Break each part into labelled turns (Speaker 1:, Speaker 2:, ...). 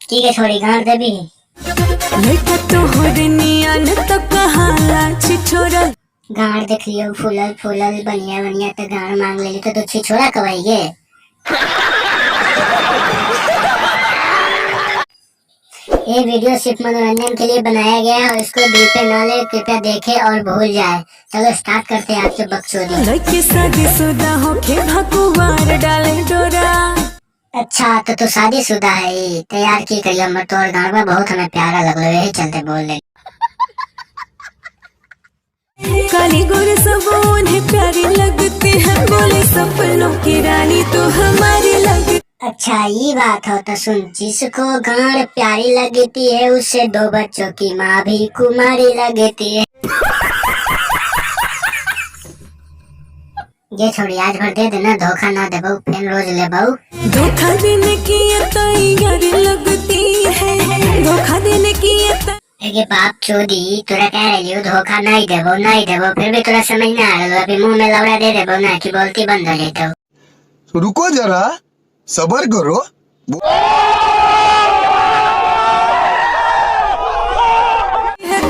Speaker 1: ठीक है छोड़ी गाड़ दे भी गाड़ देख लियो फूलल फूलल बढ़िया बढ़िया तो गाड़ मांग ले तो छिछोड़ा कवाइए। ये वीडियो सिर्फ मनोरंजन के लिए बनाया गया है और इसको दिल पे ना ले, कृपया देखे और भूल जाए। चलो स्टार्ट करते हैं आपके बकचोदी। अच्छा तो तू शादीशुदा है ये तैयार की करिए हमर तोर गाँव बहुत हमें प्यारा लगलो यही चलते बोल ले।
Speaker 2: काली गोरे सब उन्हें प्यारी लगती है, बोले सपनों की रानी तो हमारी लगती।
Speaker 1: अच्छा ये बात हो तो सुन, जिसको गाड़ प्यारी लगती है उससे 2 बच्चों की माँ भी कुमारी लगती है। ये छोड़ी आज भर दे देना, धोखा ना दे बहू, फिर रोज ले बहू।
Speaker 2: धोखा देने की तैयारी लगती है, धोखा देने की
Speaker 1: ये बाप चोदी तोरा कह रही हो धोखा नहीं देबो फिर भी तोरा समझ ना आ रहा, अभी मुंह में लौड़ा दे देबो ना कि बोलती बंद हो जाए।
Speaker 3: तो रुको जरा सबर करो।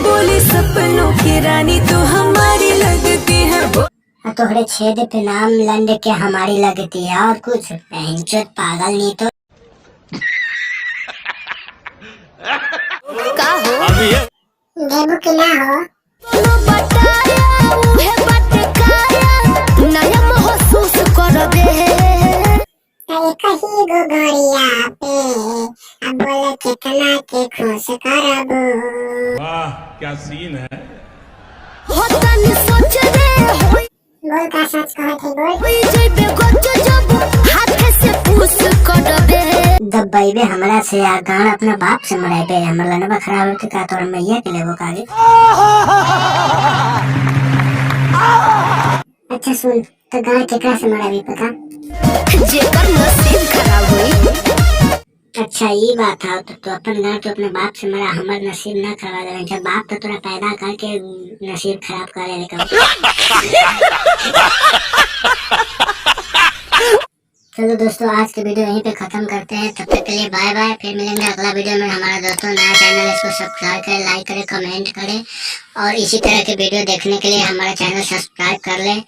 Speaker 2: बोली सपनों की रानी तो हमारी लगती है।
Speaker 1: तोहरे छेद पे नाम लंड के हमारी लगती है और कुछ पहनचोद पागल नहीं तो
Speaker 2: का हो
Speaker 1: देबो कि ना हो
Speaker 2: बताया उहे बटकाया नया महसूस कर दे
Speaker 1: कहीं गो गोरिया पे अब बोले कितना के खुश करबो।
Speaker 4: वाह क्या सीन है।
Speaker 2: होता नहीं सोच रे
Speaker 1: बोल का सच कहे थे बोल
Speaker 2: होई जइबे गच जब हाथ से पूछ कर दे
Speaker 1: दबाइबे हमरा से यार गान अपना बाप से मराइबे हमर लनबा खराब होते का तोर मैया के लेबो कागे। अच्छा सुन तो गान केकरा से मराइबे पता
Speaker 2: जेकर नसीब खराब हुई।
Speaker 1: अच्छा ये बात है तो अपन गाँव तो अपने बाप से मरा हमर नसीब ना खराब है, जब बाप तो तोरा पैदा करके नसीब खराब कर ले। चलो दोस्तों आज के वीडियो यहीं पे खत्म करते हैं, तब तक के लिए बाय बाय, फिर मिलेंगे अगला वीडियो में। हमारा दोस्तों नया चैनल इसको सब्सक्राइब करें, लाइक करें, कमेंट करें और इसी तरह के वीडियो देखने के लिए हमारा चैनल सब्सक्राइब कर लें।